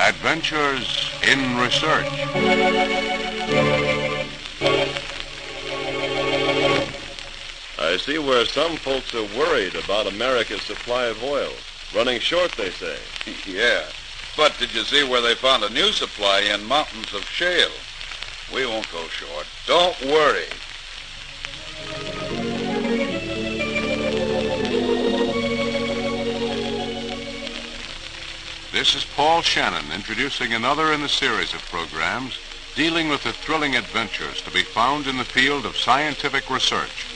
Adventures in Research. I see where some folks are worried about America's supply of oil. Running short, they say. Yeah, but did you see where they found a new supply in mountains of shale? We won't go short. Don't worry. This is Paul Shannon introducing another in the series of programs dealing with the thrilling adventures to be found in the field of scientific research,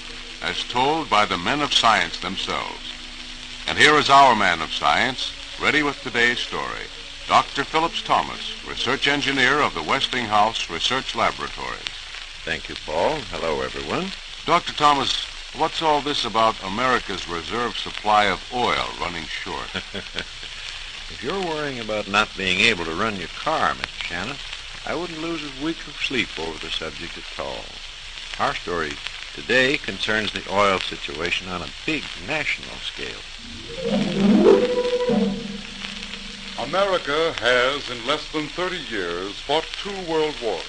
as told by the men of science themselves. And here is our man of science, ready with today's story, Dr. Phillips Thomas, research engineer of the Westinghouse Research Laboratories. Thank you, Paul. Hello, everyone. Dr. Thomas, what's all this about America's reserve supply of oil running short? If you're worrying about not being able to run your car, Mr. Shannon, I wouldn't lose a wink of sleep over the subject at all. Our story today concerns the oil situation on a big national scale. America has, in less than 30 years, fought 2 world wars,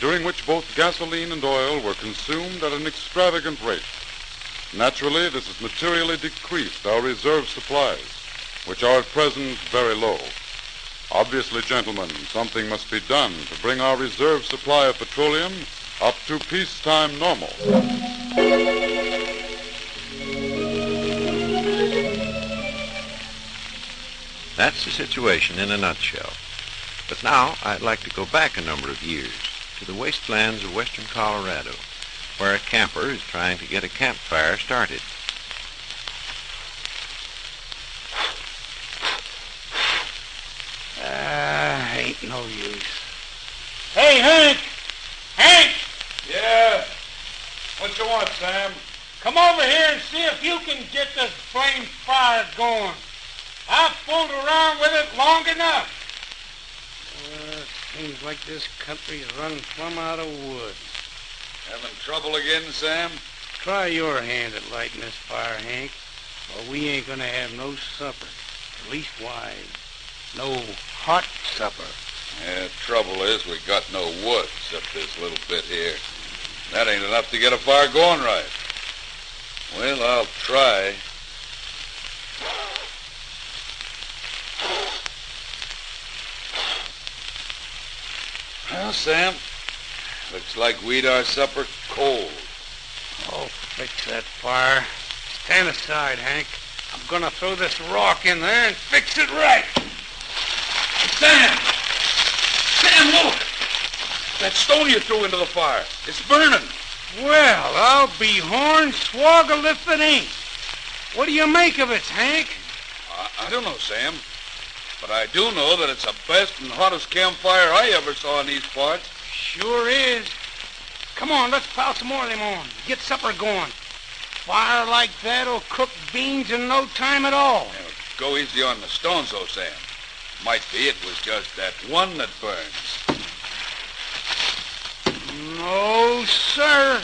during which both gasoline and oil were consumed at an extravagant rate. Naturally, this has materially decreased our reserve supplies, which are at present very low. Obviously, gentlemen, something must be done to bring our reserve supply of petroleum up to peacetime normal. That's the situation in a nutshell. But now I'd like to go back a number of years to the wastelands of western Colorado, where a camper is trying to get a campfire started. Ain't no use. Hey, Hank! Hank! Yeah? What you want, Sam? Come over here and see if you can get this flame fire going. I've fooled around with it long enough. Seems like this country's run plumb out of wood. Having trouble again, Sam? Try your hand at lighting this fire, Hank, or we ain't gonna have no supper. Leastwise, no hot supper. Yeah, trouble is we got no wood except this little bit here. That ain't enough to get a fire going right. Well, I'll try. Well, Sam, looks like we'd our supper cold. Oh, fix that fire. Stand aside, Hank. I'm gonna throw this rock in there and fix it right. Sam! Sam, look! That stone you threw into the fire. It's burning. Well, I'll be horned swoggled if it ain't. What do you make of it, Hank? I don't know, Sam. But I do know that it's the best and hottest campfire I ever saw in these parts. Sure is. Come on, let's pile some more of them on. Get supper going. Fire like that'll cook beans in no time at all. Now, go easy on the stones, though, Sam. Might be it was just that one that burns. No, sir.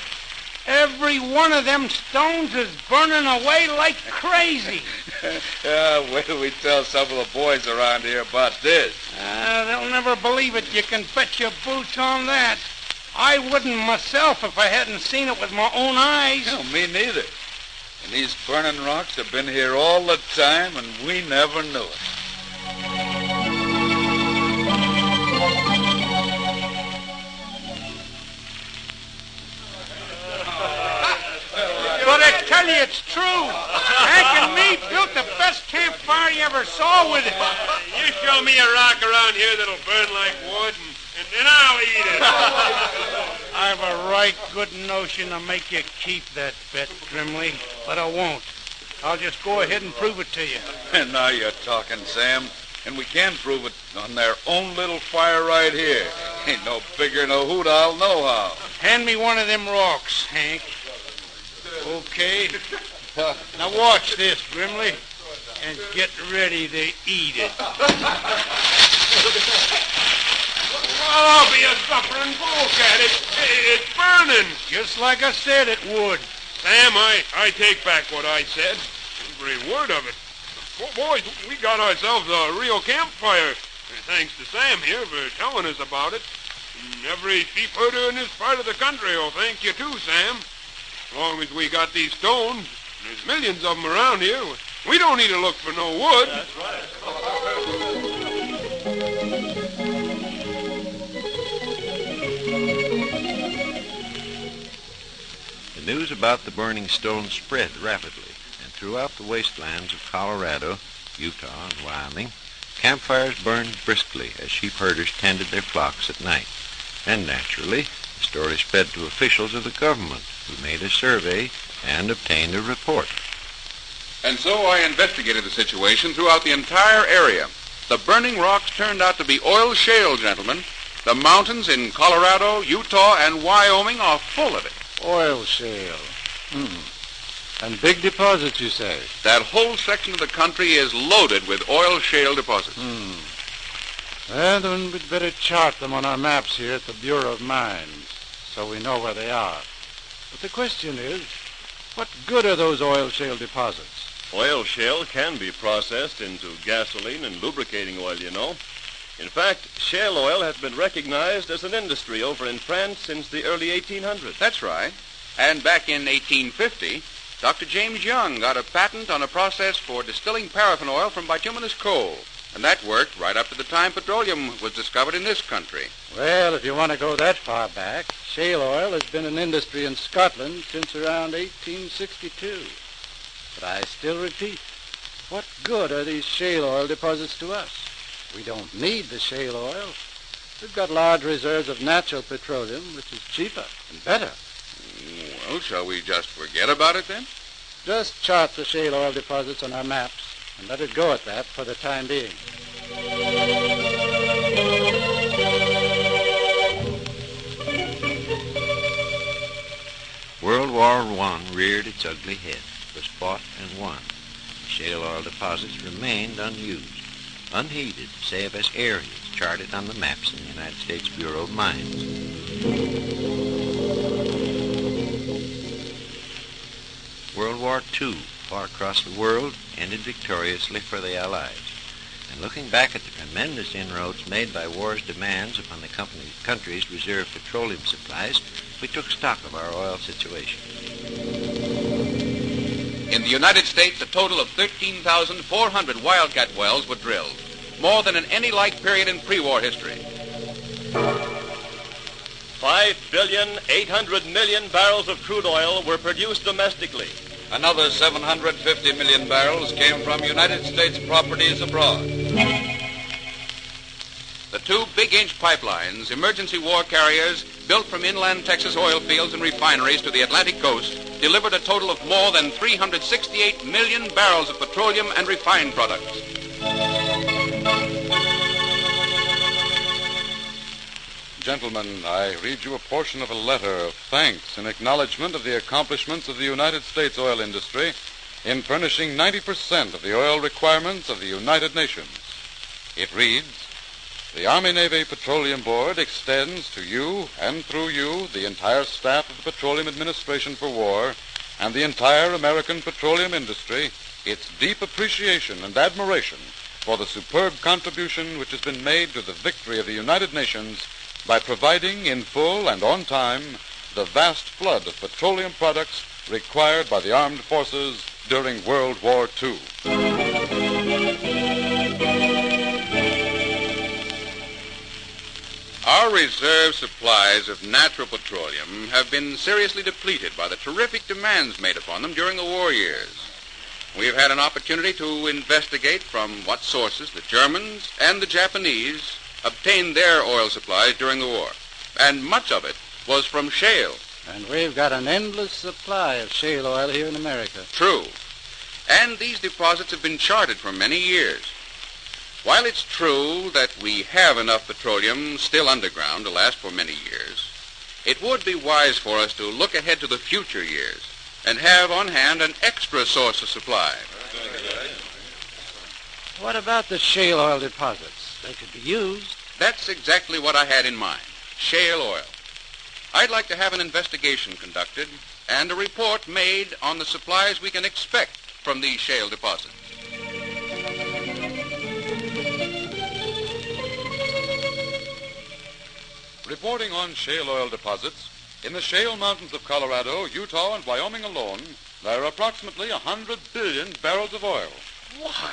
Every one of them stones is burning away like crazy. Wait till we tell some of the boys around here about this. They'll never believe it. You can bet your boots on that. I wouldn't myself if I hadn't seen it with my own eyes. No, me neither. And these burning rocks have been here all the time, and we never knew it. But I tell you, it's true. Hank and me built the best campfire you ever saw with it. You show me a rock around here that'll burn like wood, and I'll eat it. I've a right good notion to make you keep that bet, Grimley, but I won't. I'll just go ahead and prove it to you. And now you're talking, Sam. And we can prove it on their own little fire right here. Ain't no bigger no hoot I'll know how. Hand me one of them rocks, Hank. Okay. Now watch this, Grimley, and get ready to eat it. Well, I'll be a suffering bulk at it. It's burning. Just like I said it would. Sam, I take back what I said. Every word of it. Boys, we got ourselves a real campfire. Thanks to Sam here for telling us about it. And every sheep herder in this part of the country will thank you too, Sam. As long as we got these stones, there's millions of them around here. We don't need to look for no wood. That's right. The news about the burning stones spread rapidly, and throughout the wastelands of Colorado, Utah, and Wyoming, campfires burned briskly as sheep herders tended their flocks at night. And naturally, the story spread to officials of the government, who made a survey and obtained a report. And so I investigated the situation throughout the entire area. The burning rocks turned out to be oil shale, gentlemen. The mountains in Colorado, Utah, and Wyoming are full of it. Oil shale. And big deposits, you say? That whole section of the country is loaded with oil shale deposits. Well, then we'd better chart them on our maps here at the Bureau of Mines, so we know where they are. But the question is, what good are those oil shale deposits? Oil shale can be processed into gasoline and lubricating oil, you know. In fact, shale oil has been recognized as an industry over in France since the early 1800s. That's right. And back in 1850, Dr. James Young got a patent on a process for distilling paraffin oil from bituminous coal. And that worked right up to the time petroleum was discovered in this country. Well, if you want to go that far back, shale oil has been an industry in Scotland since around 1862. But I still repeat, what good are these shale oil deposits to us? We don't need the shale oil. We've got large reserves of natural petroleum, which is cheaper and better. Well, shall we just forget about it then? Just chart the shale oil deposits on our maps and let it go at that for the time being. World War I reared its ugly head, was fought and won. The shale oil deposits remained unused, unheeded, save as areas charted on the maps in the United States Bureau of Mines. World War II, fought across the world, ended victoriously for the Allies. And looking back at the tremendous inroads made by war's demands upon the country's reserve petroleum supplies, we took stock of our oil situation. In the United States, a total of 13,400 wildcat wells were drilled, more than in any like period in pre-war history. 5,800,000,000 barrels of crude oil were produced domestically. Another 750 million barrels came from United States properties abroad. The two big-inch pipelines, emergency war carriers, built from inland Texas oil fields and refineries to the Atlantic coast, delivered a total of more than 368 million barrels of petroleum and refined products. Gentlemen, I read you a portion of a letter of thanks in acknowledgement of the accomplishments of the United States oil industry in furnishing 90% of the oil requirements of the United Nations. It reads, "The Army-Navy Petroleum Board extends to you and through you the entire staff of the Petroleum Administration for War and the entire American petroleum industry its deep appreciation and admiration for the superb contribution which has been made to the victory of the United Nations by providing in full and on time the vast flood of petroleum products required by the armed forces during World War II. Our reserve supplies of natural petroleum have been seriously depleted by the terrific demands made upon them during the war years. We've had an opportunity to investigate from what sources the Germans and the Japanese obtained their oil supplies during the war, and much of it was from shale. And we've got an endless supply of shale oil here in America. True. And these deposits have been charted for many years. While it's true that we have enough petroleum still underground to last for many years, it would be wise for us to look ahead to the future years and have on hand an extra source of supply. What about the shale oil deposits? They could be used. That's exactly what I had in mind, shale oil. I'd like to have an investigation conducted and a report made on the supplies we can expect from these shale deposits. reporting on shale oil deposits, in the shale mountains of Colorado, Utah, and Wyoming alone, there are approximately 100 billion barrels of oil. Why,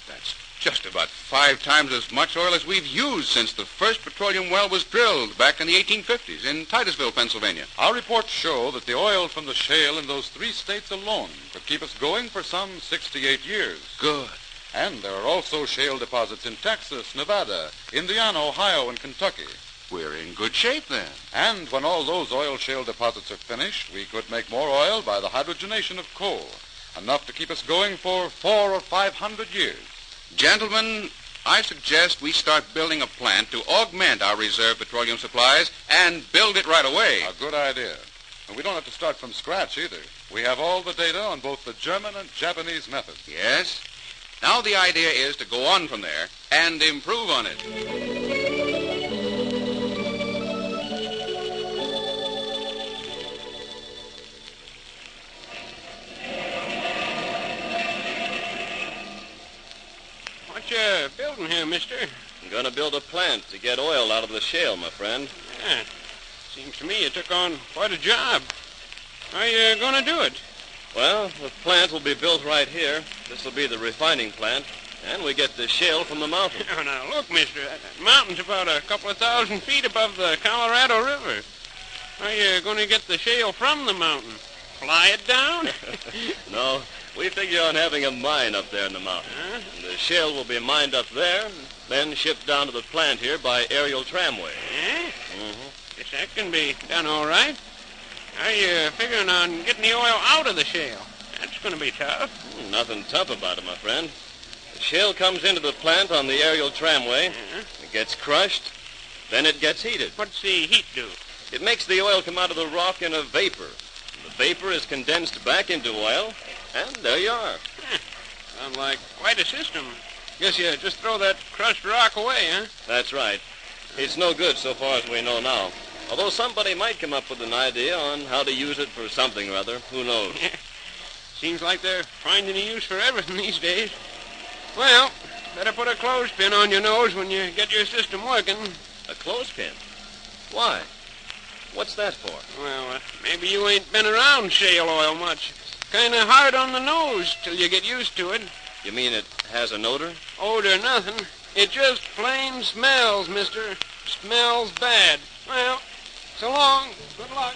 that's just about 5 times as much oil as we've used since the first petroleum well was drilled back in the 1850s in Titusville, Pennsylvania. Our reports show that the oil from the shale in those 3 states alone could keep us going for some 68 years. Good. And there are also shale deposits in Texas, Nevada, Indiana, Ohio, and Kentucky. We're in good shape then. And when all those oil shale deposits are finished, we could make more oil by the hydrogenation of coal, enough to keep us going for 400 or 500 years. Gentlemen, I suggest we start building a plant to augment our reserve petroleum supplies and build it right away. A good idea. And we don't have to start from scratch either. We have all the data on both the German and Japanese methods. Yes. Now the idea is to go on from there and improve on it. What you building here, mister? I'm going to build a plant to get oil out of the shale, my friend. Yeah. Seems to me you took on quite a job. How you going to do it? Well, the plant will be built right here. This will be the refining plant, and we get the shale from the mountain. Oh, now, look, mister. That mountain's about a couple of 1,000 feet above the Colorado River. How you going to get the shale from the mountain? Fly it down? No, we figure on having a mine up there in the mountain. Huh? And the shale will be mined up there, and then shipped down to the plant here by aerial tramway. Eh? Mm-hmm. Guess that can be done all right. How you figuring on getting the oil out of the shale? That's going to be tough. Nothing tough about it, my friend. The shale comes into the plant on the aerial tramway. It gets crushed, then it gets heated. What's the heat do? It makes the oil come out of the rock in a vapor. The vapor is condensed back into oil, and there you are. Sounds like quite a system. Guess you just throw that crushed rock away, huh? That's right. It's no good so far as we know now. Although somebody might come up with an idea on how to use it for something or other. Who knows? Seems like they're finding a use for everything these days. Well, better put a clothespin on your nose when you get your system working. A clothespin? Why? What's that for? Well, maybe you ain't been around shale oil much. Kind of hard on the nose till you get used to it. You mean it has an odor? Odor, nothing. It just plain smells, mister. Smells bad. Well, so long. Good luck.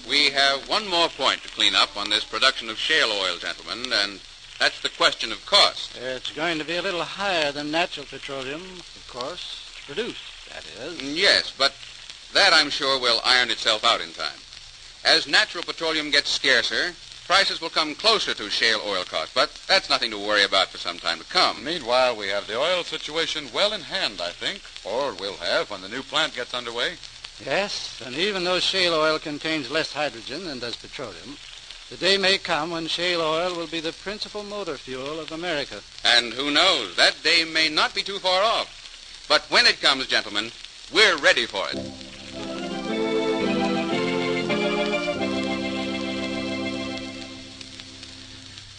We have one more point to clean up on this production of shale oil, gentlemen, and that's the question of cost. It's going to be a little higher than natural petroleum, of course, to produce, that is. Yes, but that, I'm sure, will iron itself out in time. As natural petroleum gets scarcer, prices will come closer to shale oil cost, but that's nothing to worry about for some time to come. Meanwhile, we have the oil situation well in hand, I think, or we'll have when the new plant gets underway. Yes, and even though shale oil contains less hydrogen than does petroleum, the day may come when shale oil will be the principal motor fuel of America. And who knows, that day may not be too far off. But when it comes, gentlemen, we're ready for it.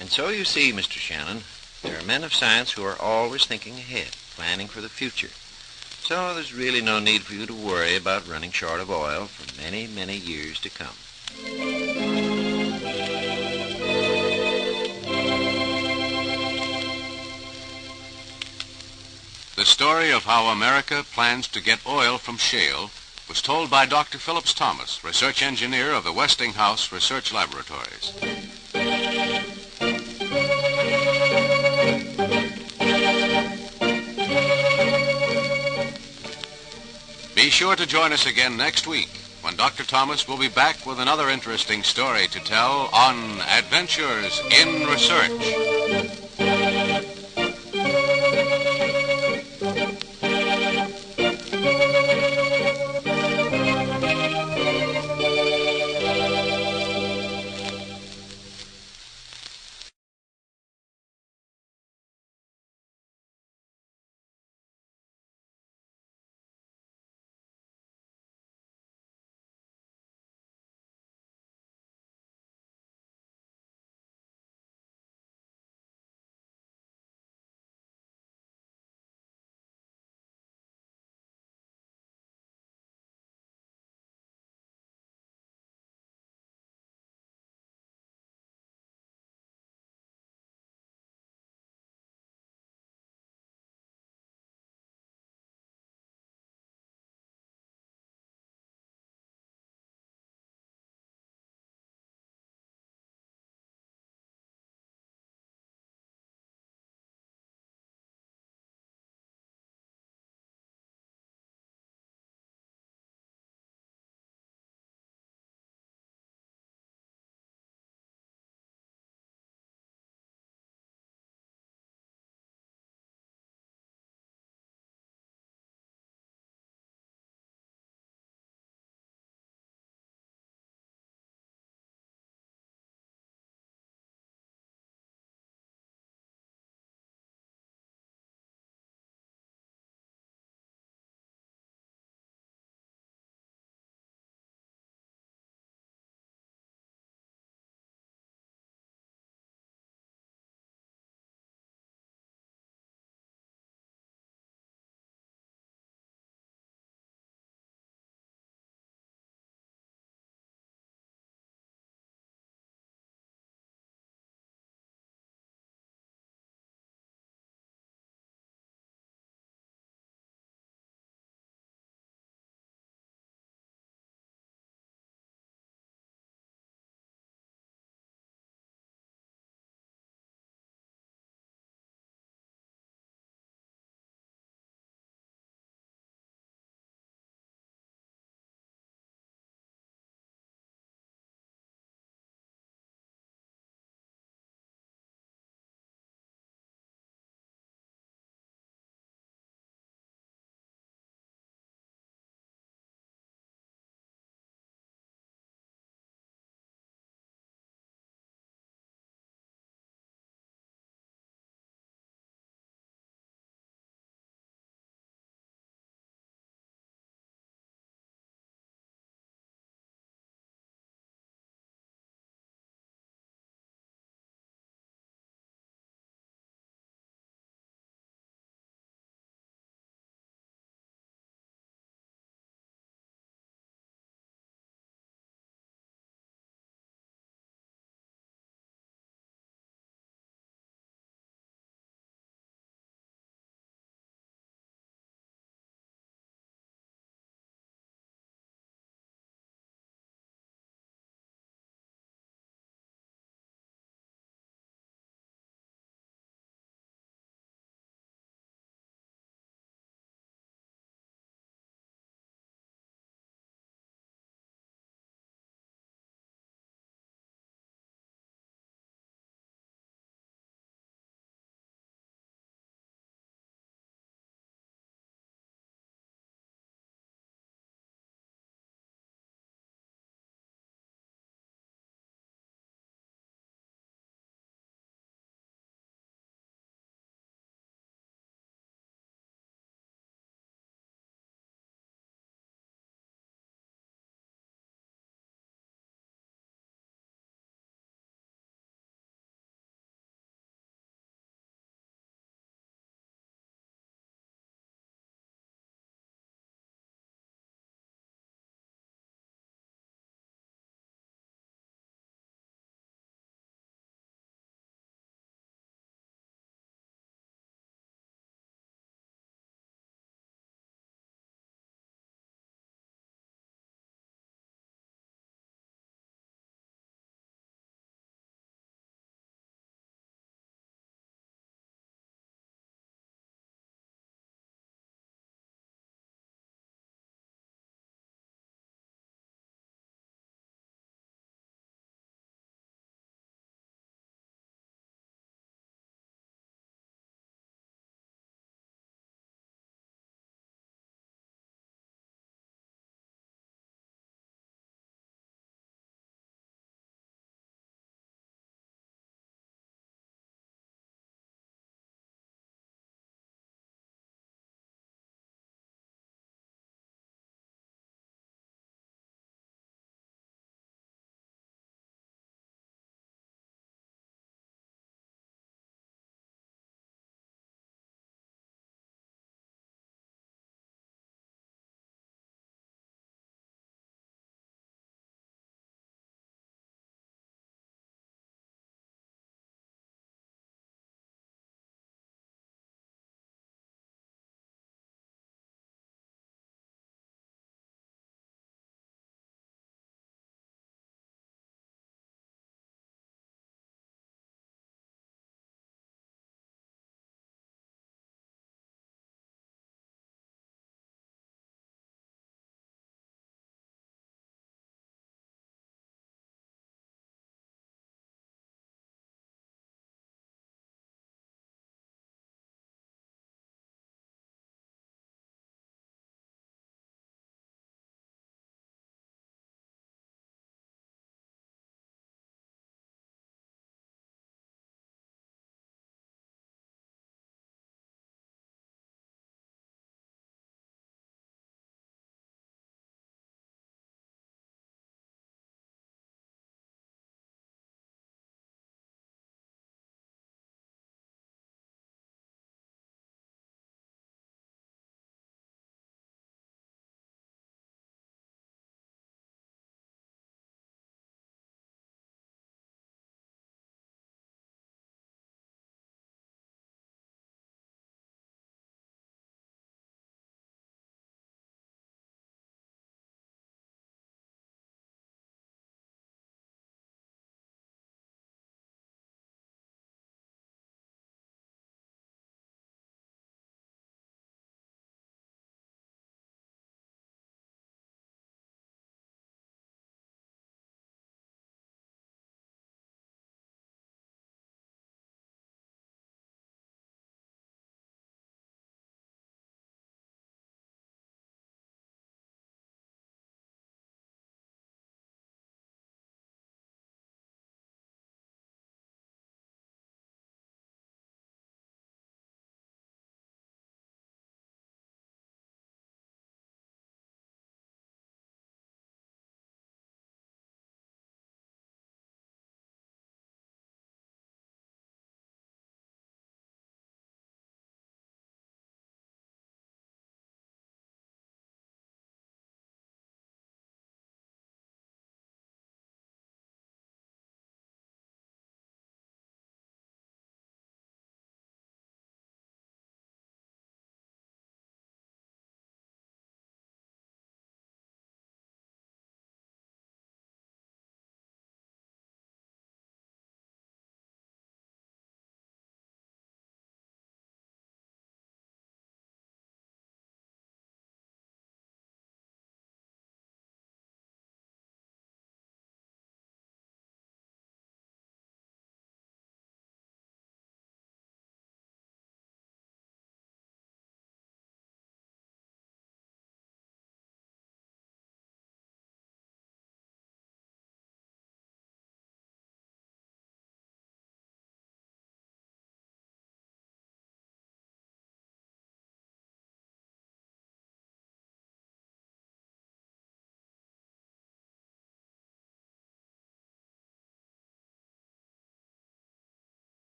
And so you see, Mr. Shannon, there are men of science who are always thinking ahead, planning for the future. So there's really no need for you to worry about running short of oil for many, many years to come. The story of how America plans to get oil from shale was told by Dr. Phillips Thomas, research engineer of the Westinghouse Research Laboratories. Be sure to join us again next week when Dr. Thomas will be back with another interesting story to tell on Adventures in Research.